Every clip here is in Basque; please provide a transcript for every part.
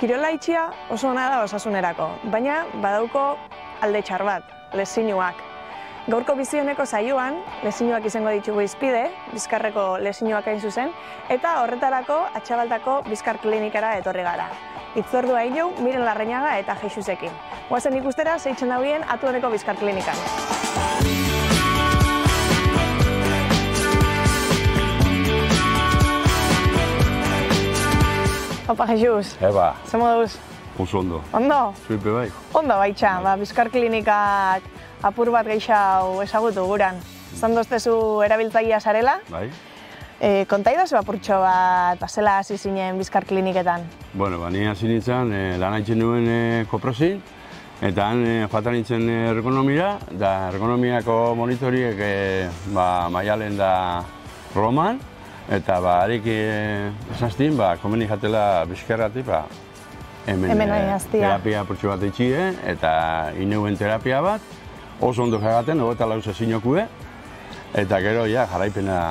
Kirola itxia oso ona da osasunerako, baina badauko alde txar bat, lesinuak. Gaurko bizioneko saioan, lesinuak izango ditugu izpide, Bizkarreko lesinuak hain zuzen, eta horretarako Atxabaltako Bizkar Klinikara etorri gara. Itzordua hilo, Miren Larrañaga eta Jexusekin. Goazen ikustera, zeitzen dauen Atuoneko Bizkar Klinikan. Opa, Jesus. Eba. Zer moduz? Oso ondo. Ondo? Zuipe bai. Ondo baitxa, Bizkar Klinikak apur bat gehiago ezagutu guran. Zandoztezu erabiltzailea zarela? Bai. Kontaidazu apurtxo bat, zela hasi zinen Bizkar Kliniketan? Bueno, ni hasi nintzen lan haitzen nuen Koprosin, eta han joatan nintzen ergonomira, da ergonomiako monitoriek Maialen da Roman, eta harik esaztin, komeni jatela Bizkarratik, hemen terapia apurtxo bat eitxie, eta ineuen terapia bat, oso ondo jagaten, 24 sezinokue, eta gero jaraipena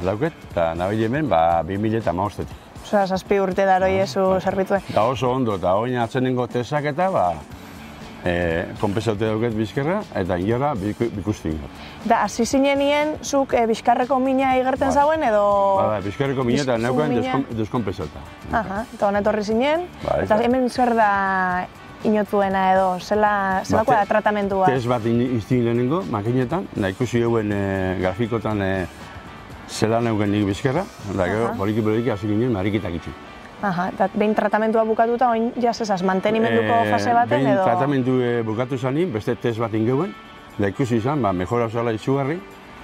dauket, eta nabili hemen 2015-etik. Osa, 7 urte daroi ezu zerbitzuen. Eta oso ondo, eta oin atzenengo tesak eta konpensaute dauket Bizkarra, eta ingerra bikusti ingot. Da, hasi zinenien, zuk Bizkarreko mina igerten zauen edo... Bizkarreko mina eta neuken deskonpensauta. Eta honetorri zinen, eta hemen zer da inotzuena edo, zelako da tratamendua? Test bat iztin lehenengo, makinetan, da ikusi hauen grafikotan zela neuken nik Bizkarra, eta gero, boliki hasi ginen, marikitak itxu. Eta behin tratamendua bukatuta, oin jasezaz, mantenimenduko fase baten edo... Behin tratamendu bukatu zanin, beste test bat ingeuen, da ikusi izan, mejora osala izugarri,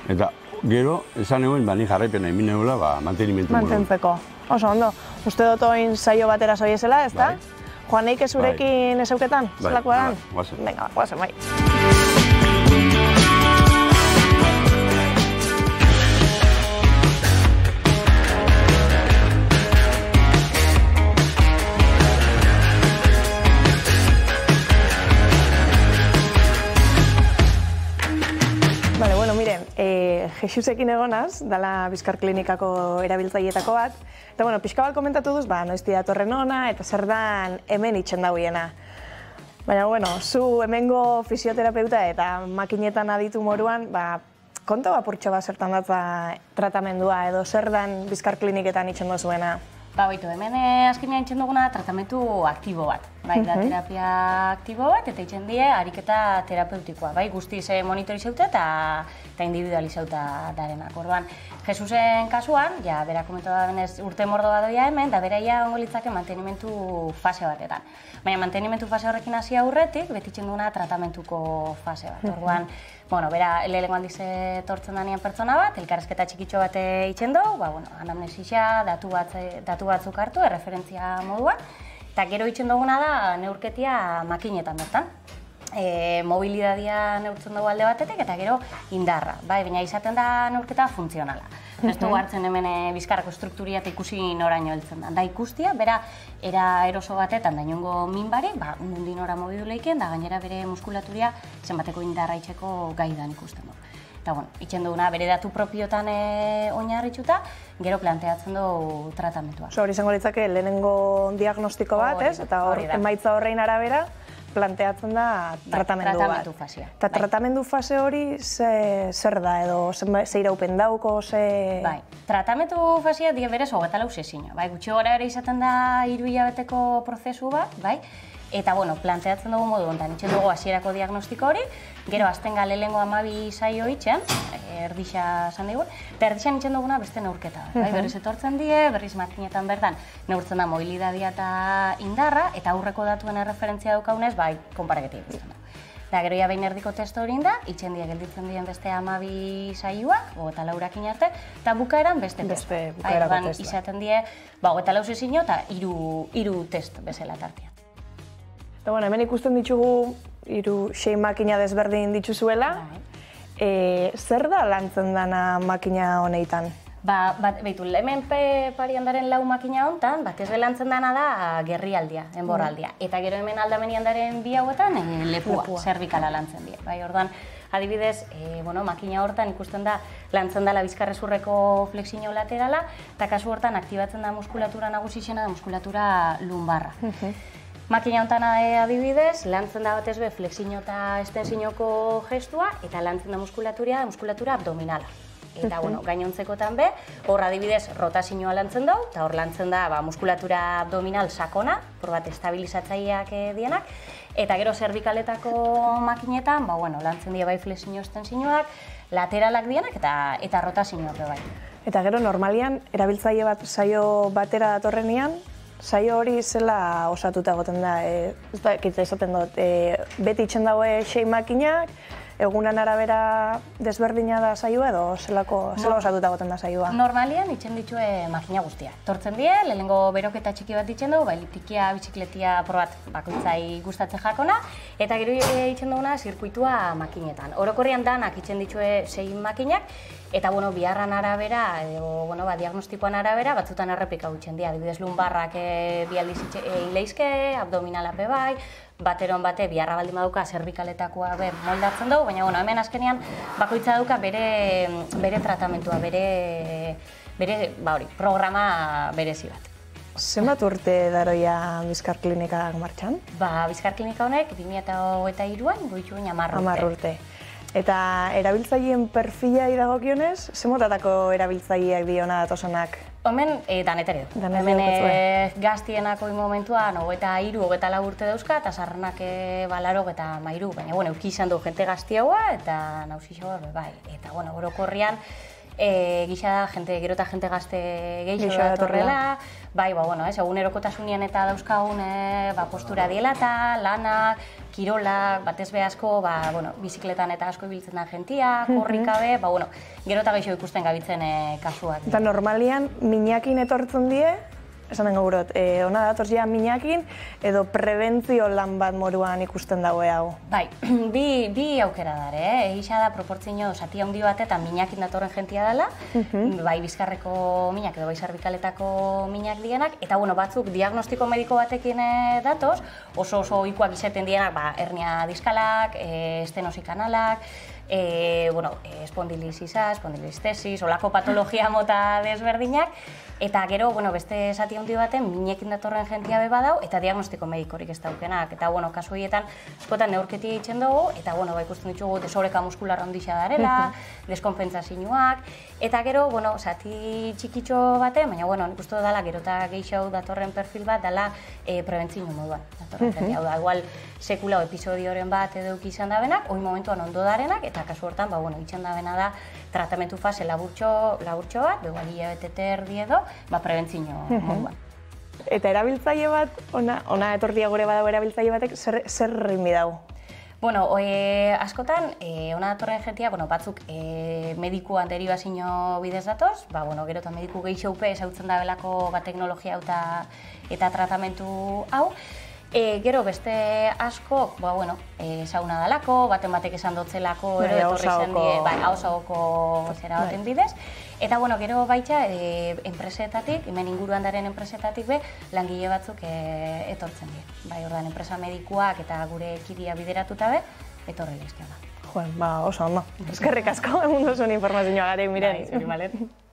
eta gero, esan eguen, ni jarraipena egin neula, mantenimendu gure. Mantentzeko. Oso ondo. Uste dut oin saio batera zoiezela, ez da? Joan neik ezurekin ezauketan? Zelakoa dan? Guazen. Venga, guazen, bai. Jexusekin egonaz, dala Bizkar Klinikako erabiltzaileetako bat. Eta, pixka bat komentatu duz, noizti datorren ona eta zer dan hemen itxen dauiena. Baina, zu hemengo fisioterapeuta eta makinetan aditu moruan, konta apurtxo bat zertan datza tratamendua edo zer dan Bizkar Kliniketan itxen dozuena? Baitu, hemen azkenean itxen duguna tratamentu aktibo bat. Da terapia aktibo bat eta itxen die ariketa terapeutikoa. Guztiz monitorizauta eta individualizauta darenak. Orduan, Jesusen kasuan, bera komentu da benez urte mordo bat doia hemen, da bera ongo litzake mantenimentu fase batetan. Baina mantenimentu fase horrekin hasi aurretik, beti itxen duguna tratamentuko fase bat. Orduan, bera lehenengo aldiz etortzen danean pertsona bat, elkarrezketa txikitxo bat itxen dugu, anamnesisa, datu batzuk hartu, erreferentzia moduan, eta gero itxen duguna da neurketia makinetan bertan. Mobilidadia neurtzen dugu alde batetik eta gero indarra, baina izaten da neurketa funtzionala. Ez dugu hartzen hemen Bizkarreko strukturia eta ikusi noraino heltzen da. Da ikustia, bera eroso batetan da inongo min barik, nundi nora mobidu leiken, da gainera bere muskulaturia zenbateko indarra itxeko gaidan ikusten du. Eta, itxen duguna bere datu propiotan oinarritxuta, gero planteatzen du tratamentua. Hori izango litzake lehenengo diagnostiko bat, ez? Eta emaitza horrein arabera, planteatzen da tratamendu bat. Tratamendu fasea. Eta tratamendu fase hori zer da edo ze iraupen dauko, ze... Tratamendu fasea die berez 24 sesio. Gutxi gora ere izaten da 3 hilabeteko prozesu bat, eta, planteatzen dugu modu honetan, itxen dugu hasierako diagnostiko hori, gero azten lehenengo 12 saio itxen, erdisa esan digun, eta erdixan itxen duguna beste neurketa. Berriz etortzen die, berriz makinetan bertan neurtzen da mobilidadia eta indarra, eta aurreko datuen erreferentzia daukaunez, konparaketa ikusten da. Da, gero behin erdiko testo hori da, itxen die gelditzen dien beste 12 saioak, 24 arte, eta bukaeran beste testo. Izaten die, 24 sesio eta 3 test bezala tartean. Eta, hemen ikusten ditugu 6 makina desberdin dituzuela. Zer da lantzen dana makina honeitan? Behitu, hemen parian daren 4 makina honetan, batez lantzen dana da gerrialdia, enborraldia. Eta gero hemen aldamenian daren 2 hauetan lepua, zerbikala lantzen die. Orduan, Adibidez, makina hortan ikusten da lantzen dela bizkarrezurreko flexio laterala, eta kasu hortan aktibatzen da muskulatura nagusixena da muskulatura lumbarra. Makina honetan adibidez, lantzen da batez be flexio eta estensioko gestua, eta lantzen da muskulatura abdominala. Eta, gainontzekotan be, hor adibidez rotazioa lantzen dugu, eta hor lantzen da muskulatura abdominal sakona, bat estabilizatzaileak dienak, eta gero zerbikaletako makinetan, lantzen dira bai flexio estensioak, lateralak dienak eta rotazioak bai. Eta gero normalian, erabiltzaile bat saio batera datorrenean, saio hori zela osatuta egoten da, ez da, esaten dut, beti itxen daue 6 makinak, egunan arabera desberdina da saioa edo zela osatuta egoten da saioa? Normalian itxen ditue makina guztia. Tortzen die, lehenengo beroketa txiki bat itxen dugu, eliptikia, bizikletia probat bakoitzai gustatze jakona, eta gero itxen duguna zirkuitua makinetan. Orokorrian danak itxen ditue 6 makinak, eta biharran arabera, diagnostikoan arabera, batzutan errepika gutxen dira. Adibidez lumbarrak bi aldiz ileizke, abdominala bai, bateron bate biharra baldin baduka zerbikaletakoa moldatzen dugu, baina hemen azkenean bakoitza dauka bere tratamentua, bere programa berezi bat. Zenbat urte daroia Bizkar Klinikak martxan? Bizkar Klinika honek 2023an goitu 10 urte. Eta erabiltzaileen perfilai dagokionez, ze motatako erabiltzaileak diona datozenak? Hemen danetere du. Hemen gaztienako momentuan 23-24 urte dauzka, eta sarrenak 83, baina euki izan du jente gaztiagoa eta nausixoa bai. Eta orokorrian gisa da gero eta jente gazte gehiago datorrela, bai, egunerokotasunien eta dauzkagun postura diela eta lanak, kirolak, batez be asko, bizikletan eta asko ibiltzen da jentia, korrikabe, gero eta gehiago ikusten gabitzen kasuak. Eta normalian, minakin etortzen die, esan dengo gurot, hona datoz ja minakin, edo prebentzio lan bat moruan ikusten daue hau? Bai, bi aukera dare, egisa da proportzio zati handi bat eta minakin datorren jentia dela, bai bizkarreko minak edo bai zerbikaletako minak dienak, eta batzuk diagnostiko mediko batekin datoz, oso ohikoak izaten dienak, hernia diskalak, estenosi kanalak, espondilizisa, espondilistesis, olako patologia mota desberdinak, eta gero, beste zati handi baten minekin datorren jentia be badau, eta diagnostiko medikorik ez daukenak. Eta, kasu horietan, askotan neurketia egiten dugu, eta, ikusten ditugu desoreka muskular handixa darela, deskonpentsazioak, eta gero, zati txikitxo baten, baina, nik uste dela, gero eta gehiago datorren perfil bat, dela prebentzio moduan. Datorren jentia, igual, sekula episodioren bat edo izan da benak, hori momentuan ondo darenak, eta kasu hortan, itxan da bena da, tratamentu fase laburtxo bat, begualia betete erdi edo, prebentzio moduan. Eta erabiltzaile bat, ona etortia gure badago erabiltzaile batek, zer ritmi dago? Askotan, ona datorren jentia, batzuk medikuan deribazio bidez datoz, gero eta mediku gehiagope ezautzen da belako teknologia eta tratamentu hau. Gero beste asko, sauna dalako, baten batek esan dotzelako, etorri zen hausagoko zera baten bidez. Eta gero baita enpresetatik, hemen inguruan daren enpresetatik langile batzuk etortzen dira. Bai, ordan enpresa medikuak eta gure kidia bideratuta etorri lehizkioa da. Oso ondo. Eskerrik asko, egun duzun informazioa garen, Miren. Bai, zuri malet.